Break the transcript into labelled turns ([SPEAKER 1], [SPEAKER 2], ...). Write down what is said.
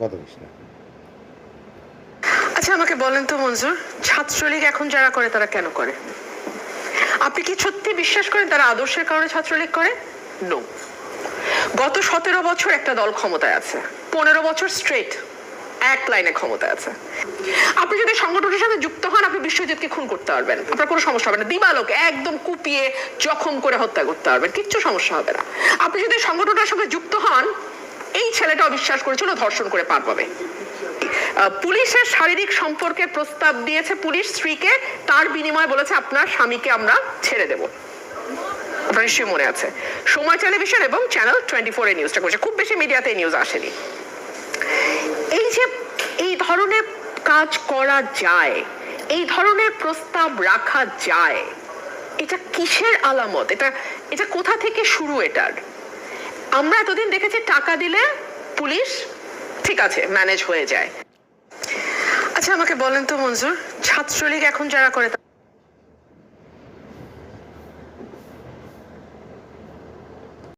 [SPEAKER 1] কত কৃষ্ণ।
[SPEAKER 2] আচ্ছা আমাকে বলেন তো মঞ্জুর, ছাত্রলীগ এখন যারা করে তারা কেন করে? আপনি কি সত্যি বিশ্বাস করেন তারা আদর্শের কারণে ছাত্রলীগ করে? নো। গত 17 বছর একটা দল ক্ষমতায় আছে, 15 বছর স্ট্রেট এক লাইনে ক্ষমতায় আছে। আপনি যদি সংগঠনের সাথে যুক্ত হন, আপনি বিশ্বজিৎকে খুন করতে পারবেন, আপনার কোনো সমস্যা হবে না। দিবালোক একদম কুপিয়ে জখম করে হত্যা করতে পারবেন, কিচ্ছু সমস্যা হবে না। আপনি যদি সংগঠনের সঙ্গে যুক্ত হন, এই ছেলেটাও বিশ্বাস করেছিল ধর্ষণ করে পার পাবে। পুলিশের শারীরিক সম্পর্কের প্রস্তাব দিয়েছে পুলিশ স্ত্রীকে, তার বিনিময়ে বলেছে আপনার স্বামীকে আমরা ছেড়ে দেব। আপনার নিশ্চয়ই মনে আছে, সময় টেলিভিশন এবং চ্যানেল 24 এই নিউজটা করেছে, খুব বেশি মিডিয়াতে এই নিউজ আসেনি। এই যে এই ধরনের কাজ করা যায়, এই ধরনের প্রস্তাব রাখা যায়, এটা কিসের আলামত? এটা কোথা থেকে শুরু? এটার আমরা এতদিন দেখেছি টাকা দিলে পুলিশ ঠিক আছে ম্যানেজ হয়ে যায়। আচ্ছা আমাকে বলেন তো মঞ্জুর, ছাত্রলীগ এখন যারা করে